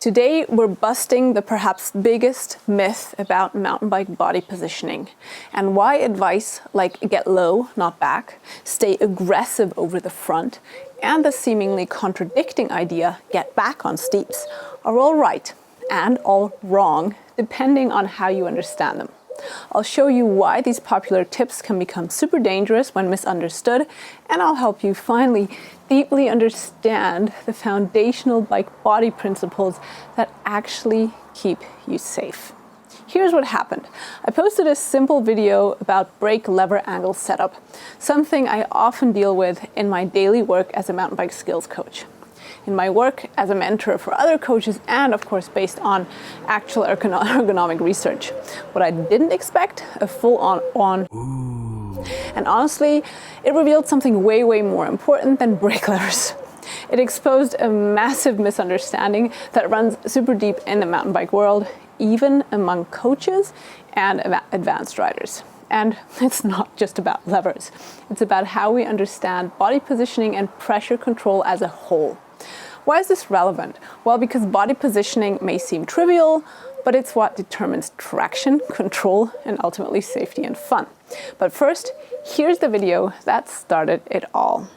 Today, we're busting the perhaps biggest myth about mountain bike body positioning and why advice like get low, not back, stay aggressive over the front, and the seemingly contradicting idea get back on steeps are all right and all wrong, depending on how you understand them. I'll show you why these popular tips can become super dangerous when misunderstood, and I'll help you finally deeply understand the foundational bike body principles that actually keep you safe. Here's what happened. I posted a simple video about brake lever angle setup, something I often deal with in my daily work as a mountain bike skills coach. In my work as a mentor for other coaches, and of course based on actual ergonomic research. What I didn't expect, a full-on. And honestly, it revealed something way more important than brake levers. It exposed a massive misunderstanding that runs super deep in the mountain bike world, even among coaches and advanced riders. And it's not just about levers. It's about how we understand body positioning and pressure control as a whole. Why is this relevant? Well, because body positioning may seem trivial, but it's what determines traction, control, and ultimately safety and fun. But first, here's the video that started it all.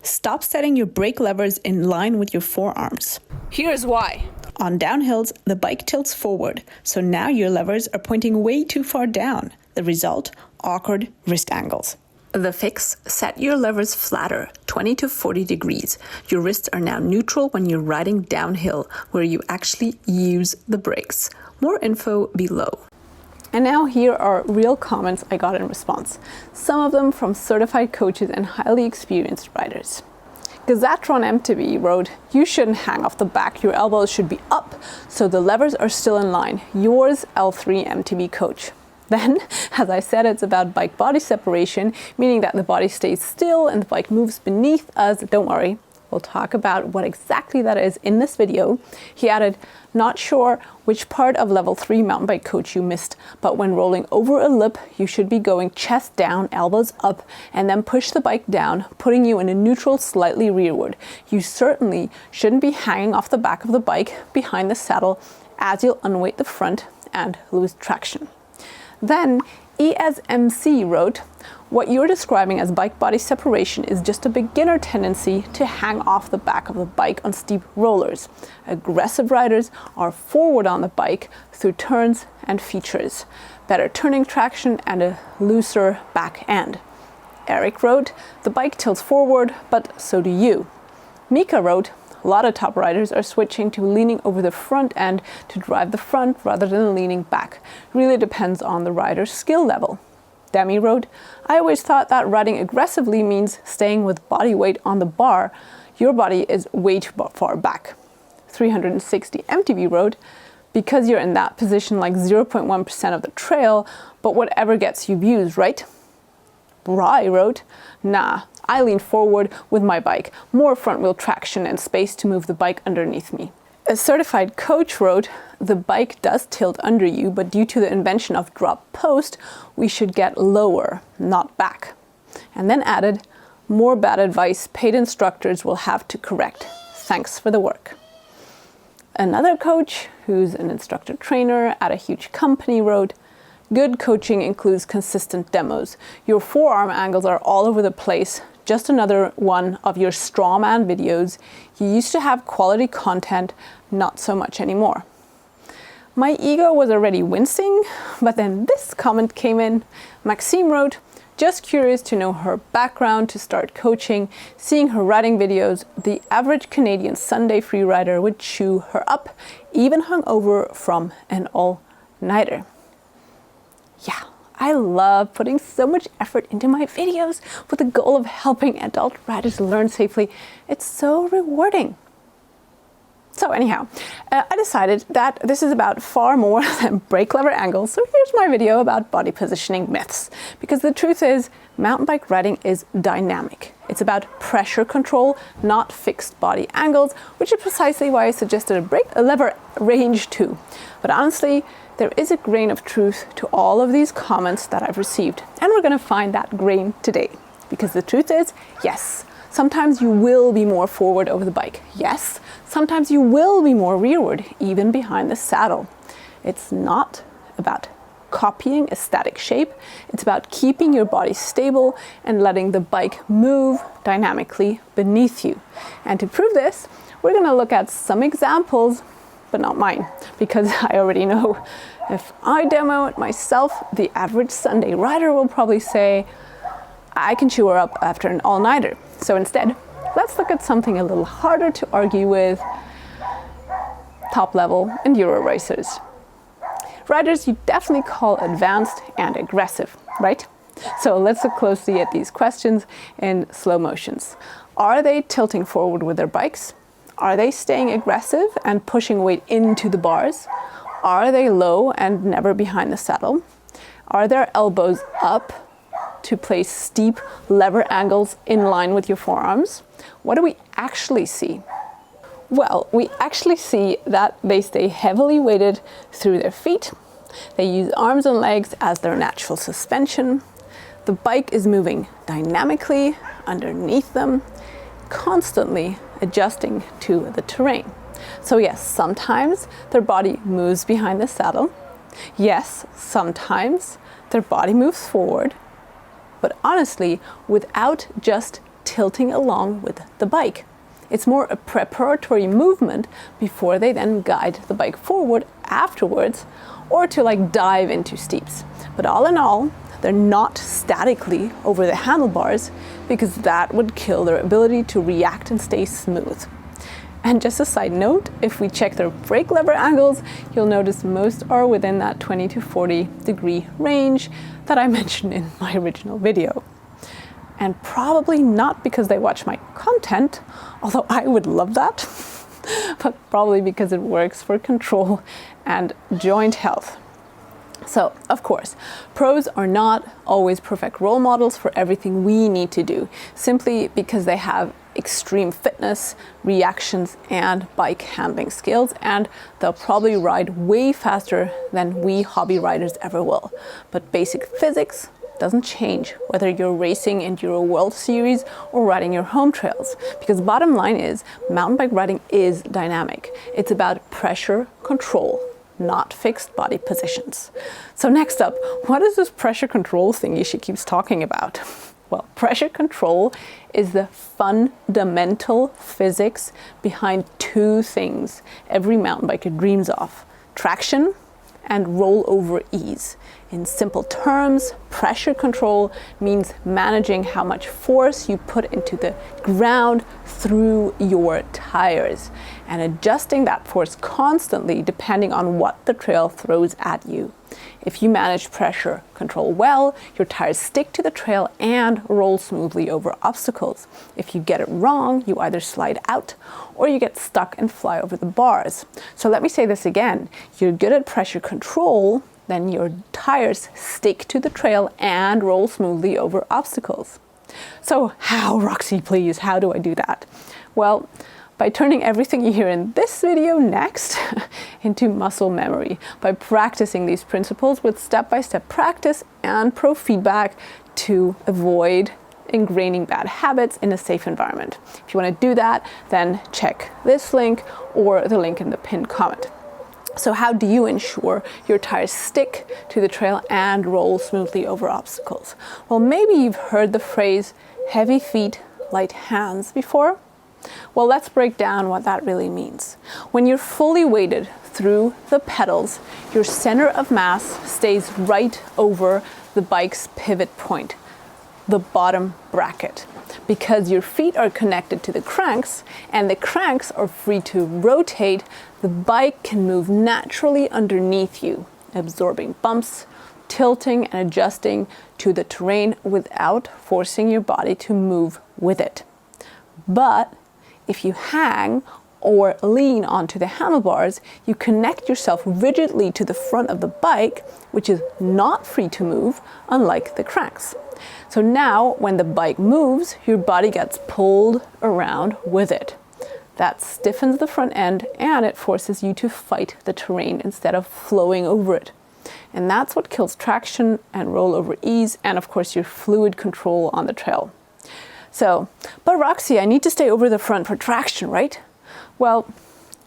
Stop setting your brake levers in line with your forearms. Here's why. On downhills, the bike tilts forward, so now your levers are pointing way too far down. The result? Awkward wrist angles. The fix? Set your levers flatter, 20 to 40 degrees. Your wrists are now neutral when you're riding downhill, where you actually use the brakes. More info below. And now here are real comments I got in response. Some of them from certified coaches and highly experienced riders. Gazatron MTB wrote, "You shouldn't hang off the back, your elbows should be up, so the levers are still in line. Yours, L3 MTB coach." Then, as I said, it's about bike body separation, meaning that the body stays still and the bike moves beneath us. Don't worry, we'll talk about what exactly that is in this video. He added, "Not sure which part of level 3 mountain bike coach you missed, but when rolling over a lip, you should be going chest down, elbows up, and then push the bike down, putting you in a neutral slightly rearward. You certainly shouldn't be hanging off the back of the bike behind the saddle, as you'll unweight the front and lose traction." Then ESMC wrote, "What you're describing as bike body separation is just a beginner tendency to hang off the back of the bike on steep rollers. Aggressive riders are forward on the bike through turns and features, better turning traction and a looser back end." Eric wrote, "The bike tilts forward, but so do you." Mika wrote, "A lot of top riders are switching to leaning over the front end to drive the front rather than leaning back. Really depends on the rider's skill level." Demi wrote, "I always thought that riding aggressively means staying with body weight on the bar. Your body is way too far back." 360 MTB wrote, "Because you're in that position like 0.1% of the trail, but whatever gets you views, right?" Bry wrote, "Nah, I lean forward with my bike, more front wheel traction and space to move the bike underneath me." A certified coach wrote, "The bike does tilt under you, but due to the invention of drop post, we should get lower, not back." And then added, "More bad advice paid instructors will have to correct. Thanks for the work." Another coach, who's an instructor trainer at a huge company, wrote, "Good coaching includes consistent demos. Your forearm angles are all over the place. Just another one of your strawman videos. You used to have quality content, not so much anymore." My ego was already wincing, but then this comment came in. Maxime wrote, "Just curious to know her background to start coaching. Seeing her riding videos, the average Canadian Sunday free rider would chew her up, even hung over from an all-nighter." Yeah, I love putting so much effort into my videos with the goal of helping adult riders learn safely. It's so rewarding. So anyhow, I decided that this is about far more than brake lever angles, so here's my video about body positioning myths. Because the truth is, mountain bike riding is dynamic. It's about pressure control, not fixed body angles, which is precisely why I suggested a brake lever range too. But honestly, there is a grain of truth to all of these comments that I've received, and we're going to find that grain today. Because the truth is, yes, Sometimes you will be more forward over the bike. Yes, sometimes you will be more rearward, even behind the saddle. It's not about copying a static shape. It's about keeping your body stable and letting the bike move dynamically beneath you. And to prove this, we're going to look at some examples, but not mine, because I already know if I demo it myself, the average Sunday rider will probably say, I can chew her up after an all-nighter. So instead, let's look at something a little harder to argue with: top-level enduro racers. Riders you definitely call advanced and aggressive, right? So let's look closely at these questions in slow motions. Are they tilting forward with their bikes? Are they staying aggressive and pushing weight into the bars? Are they low and never behind the saddle? Are their elbows up to place steep lever angles in line with your forearms? What do we actually see? Well, we actually see that they stay heavily weighted through their feet. They use arms and legs as their natural suspension. The bike is moving dynamically underneath them, constantly adjusting to the terrain. So yes, sometimes their body moves behind the saddle. Yes, sometimes their body moves forward, but honestly, without just tilting along with the bike. It's more a preparatory movement before they then guide the bike forward afterwards, or to like dive into steeps. But all in all, they're not statically over the handlebars, because that would kill their ability to react and stay smooth. And just a side note, if we check their brake lever angles, you'll notice most are within that 20 to 40 degree range that I mentioned in my original video. And probably not because they watch my content, although I would love that, but probably because it works for control and joint health. So, of course, pros are not always perfect role models for everything we need to do, simply because they have extreme fitness, reactions, and bike handling skills, and they'll probably ride way faster than we hobby riders ever will. But basic physics doesn't change whether you're racing Enduro World Series or riding your home trails, because bottom line is mountain bike riding is dynamic. It's about pressure control, not fixed body positions. So next up, what is this pressure control thingy she keeps talking about? Well, pressure control is the fundamental physics behind two things every mountain biker dreams of: traction and rollover ease. In simple terms, pressure control means managing how much force you put into the ground through your tires and adjusting that force constantly depending on what the trail throws at you. If you manage pressure control well, your tires stick to the trail and roll smoothly over obstacles. If you get it wrong, you either slide out or you get stuck and fly over the bars. So let me say this again. You're good at pressure control, then your tires stick to the trail and roll smoothly over obstacles. So how, Roxy, please, how do I do that? Well, by turning everything you hear in this video next into muscle memory, by practicing these principles with step-by-step practice and pro feedback to avoid ingraining bad habits in a safe environment. If you want to do that, then check this link or the link in the pinned comment. So how do you ensure your tires stick to the trail and roll smoothly over obstacles? Well, maybe you've heard the phrase heavy feet, light hands before. Well, let's break down what that really means. When you're fully weighted through the pedals, your center of mass stays right over the bike's pivot point, the bottom bracket, because your feet are connected to the cranks and the cranks are free to rotate. The bike can move naturally underneath you, absorbing bumps, tilting and adjusting to the terrain without forcing your body to move with it. But if you hang or lean onto the handlebars, you connect yourself rigidly to the front of the bike, which is not free to move, unlike the cranks. So now when the bike moves, your body gets pulled around with it. That stiffens the front end and it forces you to fight the terrain instead of flowing over it. And that's what kills traction and rollover ease and of course your fluid control on the trail. So, but Roxy, I need to stay over the front for traction, right? Well,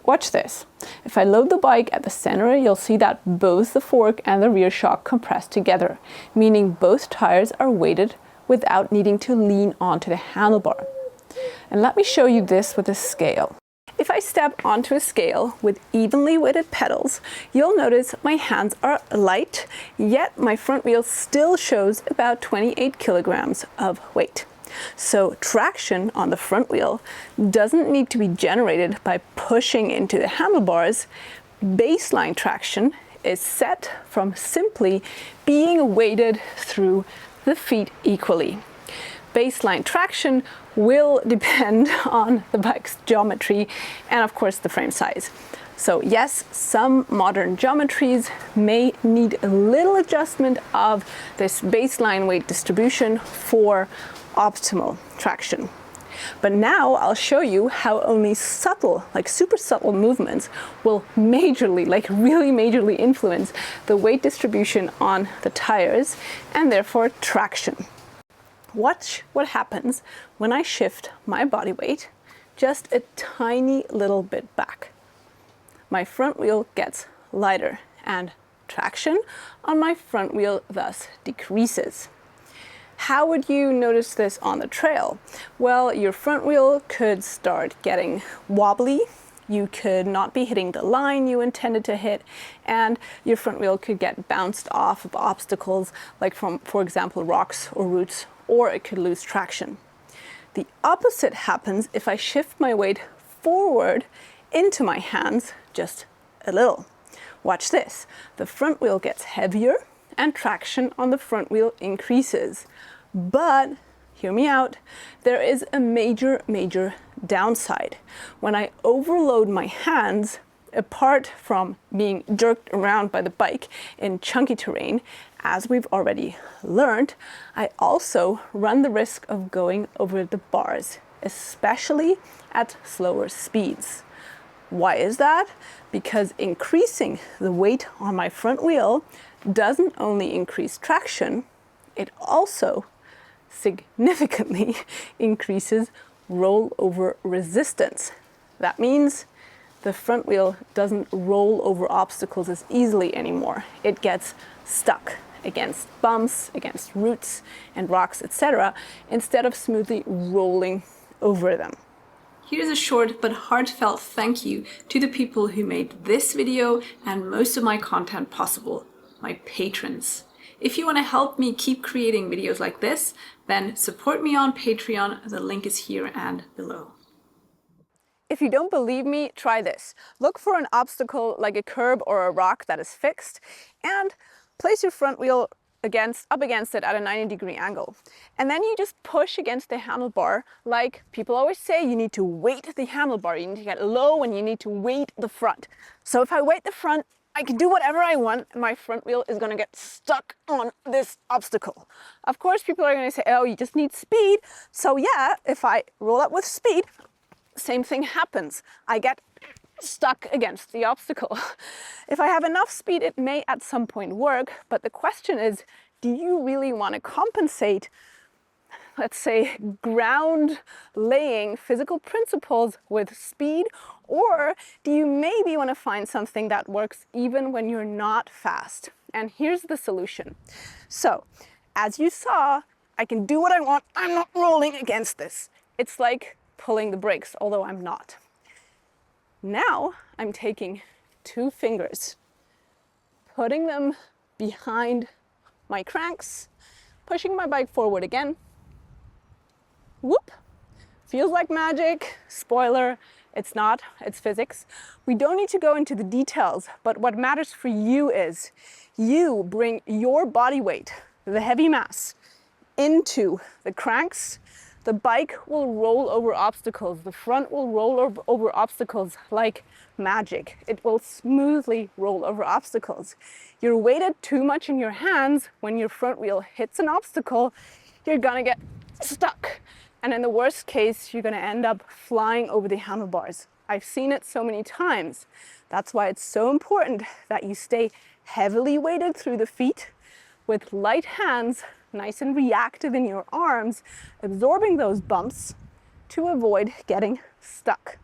watch this. If I load the bike at the center, you'll see that both the fork and the rear shock compress together, meaning both tires are weighted without needing to lean onto the handlebar. And let me show you this with a scale. If I step onto a scale with evenly weighted pedals, you'll notice my hands are light, yet my front wheel still shows about 28 kilograms of weight. So traction on the front wheel doesn't need to be generated by pushing into the handlebars. Baseline traction is set from simply being weighted through the feet equally. Baseline traction will depend on the bike's geometry and of course the frame size. So yes, some modern geometries may need a little adjustment of this baseline weight distribution for optimal traction. But now I'll show you how only subtle, like super subtle movements will majorly, like really majorly influence the weight distribution on the tires and therefore traction. Watch what happens when I shift my body weight just a tiny little bit back. My front wheel gets lighter and traction on my front wheel thus decreases. How would you notice this on the trail? Well, your front wheel could start getting wobbly, you could not be hitting the line you intended to hit, and your front wheel could get bounced off of obstacles like from, for example, rocks or roots, or it could lose traction. The opposite happens if I shift my weight forward into my hands just a little. Watch this. The front wheel gets heavier and traction on the front wheel increases. But, hear me out, there is a major downside. When I overload my hands, apart from being jerked around by the bike in chunky terrain, as we've already learned, I also run the risk of going over the bars, especially at slower speeds. Why is that? Because increasing the weight on my front wheel doesn't only increase traction, it also significantly increases rollover resistance. That means the front wheel doesn't roll over obstacles as easily anymore. It gets stuck against bumps, against roots and rocks, etc., instead of smoothly rolling over them. Here's a short but heartfelt thank you to the people who made this video and most of my content possible, my patrons. If you want to help me keep creating videos like this, then support me on Patreon. The link is here and below. If you don't believe me, try this. Look for an obstacle like a curb or a rock that is fixed and place your front wheel up against it at a 90-degree angle. And then you just push against the handlebar. Like people always say, you need to weight the handlebar. You need to get low and you need to weight the front. So if I weight the front, I can do whatever I want and my front wheel is going to get stuck on this obstacle. Of course, people are going to say, oh, you just need speed. So yeah, if I roll up with speed, same thing happens. I get stuck against the obstacle. If I have enough speed, it may at some point work, but the question is, do you really want to compensate, let's say, ground laying physical principles with speed, or do you maybe want to find something that works even when you're not fast? And here's the solution. So, as you saw, I can do what I want. I'm not rolling against this. It's like pulling the brakes, although I'm not. Now I'm taking 2 fingers, putting them behind my cranks, pushing my bike forward again. Whoop! Feels like magic. Spoiler, it's not, it's physics. We don't need to go into the details, but what matters for you is you bring your body weight, the heavy mass, into the cranks. The bike will roll over obstacles. The front will roll over obstacles like magic. It will smoothly roll over obstacles. You're weighted too much in your hands. When your front wheel hits an obstacle, you're gonna get stuck. And in the worst case, you're gonna end up flying over the handlebars. I've seen it so many times. That's why it's so important that you stay heavily weighted through the feet with light hands nice and reactive in your arms, absorbing those bumps to avoid getting stuck.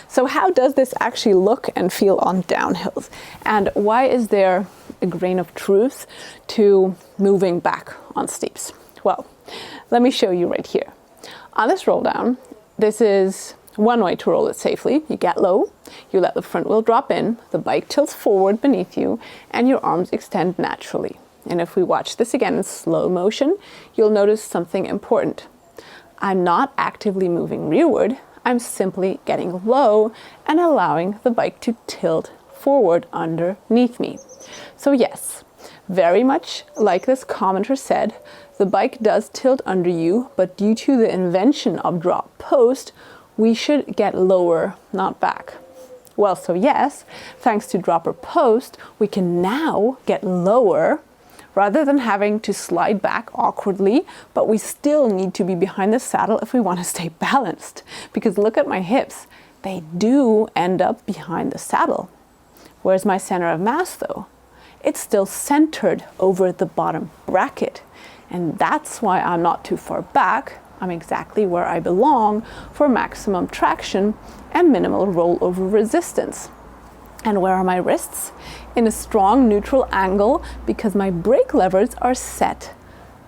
So how does this actually look and feel on downhills? And why is there a grain of truth to moving back on steeps? Well, let me show you right here. On this roll down, this is one way to roll it safely. You get low, you let the front wheel drop in, the bike tilts forward beneath you, and your arms extend naturally. And if we watch this again in slow motion, you'll notice something important. I'm not actively moving rearward, I'm simply getting low and allowing the bike to tilt forward underneath me. So yes, very much like this commenter said, the bike does tilt under you, but due to the invention of drop post, we should get lower, not back. Well, so yes, thanks to dropper post, we can now get lower rather than having to slide back awkwardly, but we still need to be behind the saddle if we want to stay balanced. Because look at my hips, they do end up behind the saddle. Where's my center of mass though? It's still centered over the bottom bracket. And that's why I'm not too far back. I'm exactly where I belong for maximum traction and minimal rollover resistance. And where are my wrists? In a strong neutral angle because my brake levers are set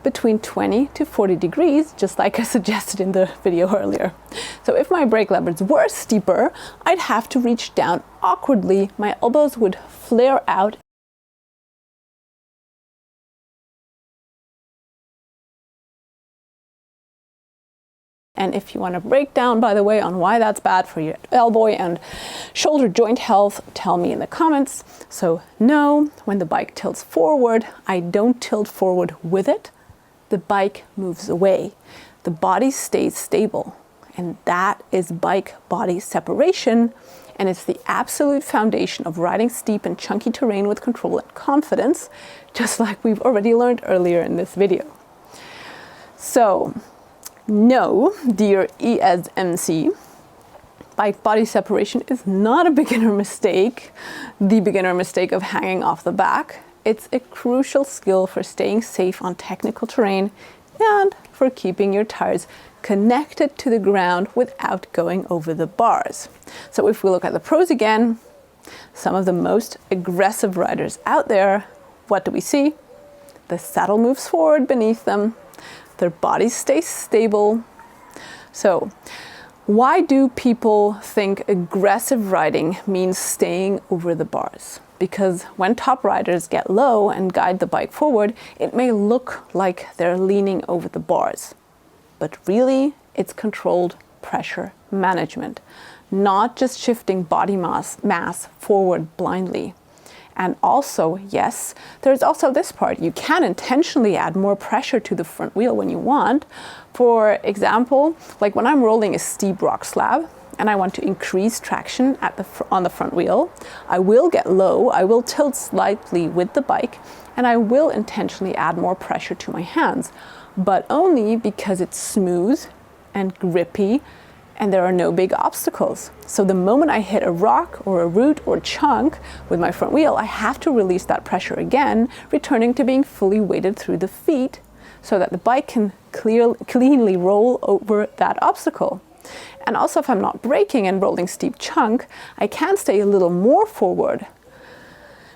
between 20 to 40 degrees, just like I suggested in the video earlier. So if my brake levers were steeper, I'd have to reach down awkwardly, my elbows would flare out. And if you want to break down, by the way, on why that's bad for your elbow and shoulder joint health, tell me in the comments. So no, when the bike tilts forward, I don't tilt forward with it. The bike moves away. The body stays stable. And that is bike body separation. And it's the absolute foundation of riding steep and chunky terrain with control and confidence, just like we've already learned earlier in this video. So, no, dear ESMC, bike body separation is not a beginner mistake, the beginner mistake of hanging off the back. It's a crucial skill for staying safe on technical terrain and for keeping your tires connected to the ground without going over the bars. So if we look at the pros again, some of the most aggressive riders out there, what do we see? The saddle moves forward beneath them. Their bodies stay stable. So why do people think aggressive riding means staying over the bars? Because when top riders get low and guide the bike forward, it may look like they're leaning over the bars. But really, it's controlled pressure management, not just shifting body mass forward blindly. And also, yes, there's also this part. You can intentionally add more pressure to the front wheel when you want. For example, like when I'm rolling a steep rock slab and I want to increase traction on the front wheel, I will get low, I will tilt slightly with the bike, and I will intentionally add more pressure to my hands, but only because it's smooth and grippy and there are no big obstacles. So the moment I hit a rock or a root or chunk with my front wheel, I have to release that pressure again, returning to being fully weighted through the feet so that the bike can cleanly roll over that obstacle. And also if I'm not braking and rolling steep chunk, I can stay a little more forward.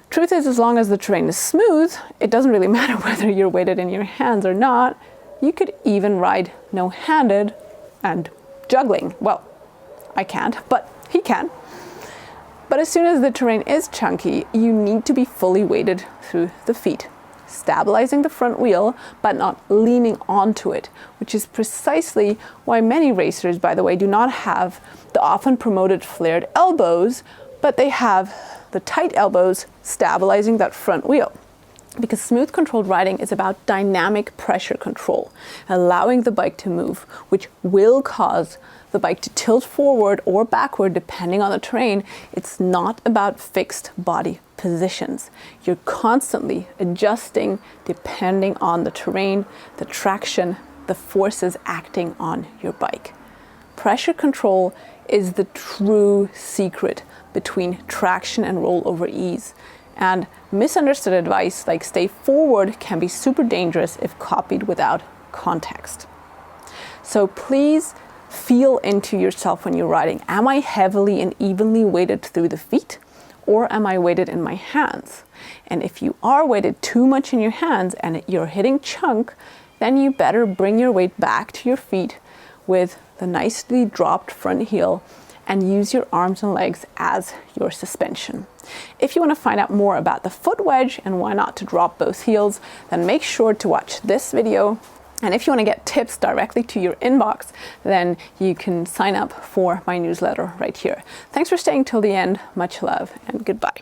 Truth is, as long as the terrain is smooth, it doesn't really matter whether you're weighted in your hands or not. You could even ride no-handed and juggling. Well, I can't, but he can. But as soon as the terrain is chunky, you need to be fully weighted through the feet, stabilizing the front wheel, but not leaning onto it, which is precisely why many racers, by the way, do not have the often promoted flared elbows, but they have the tight elbows stabilizing that front wheel. Because smooth controlled riding is about dynamic pressure control, allowing the bike to move, which will cause the bike to tilt forward or backward depending on the terrain. It's not about fixed body positions. You're constantly adjusting depending on the terrain, the traction, the forces acting on your bike. Pressure control is the true secret between traction and rollover ease. And misunderstood advice like stay forward can be super dangerous if copied without context. So please feel into yourself when you're riding. Am I heavily and evenly weighted through the feet, or am I weighted in my hands? And if you are weighted too much in your hands and you're hitting chunk, then you better bring your weight back to your feet with the nicely dropped front heel and use your arms and legs as your suspension. If you want to find out more about the foot wedge and why not to drop both heels, then make sure to watch this video. And if you want to get tips directly to your inbox, then you can sign up for my newsletter right here. Thanks for staying till the end. Much love and goodbye.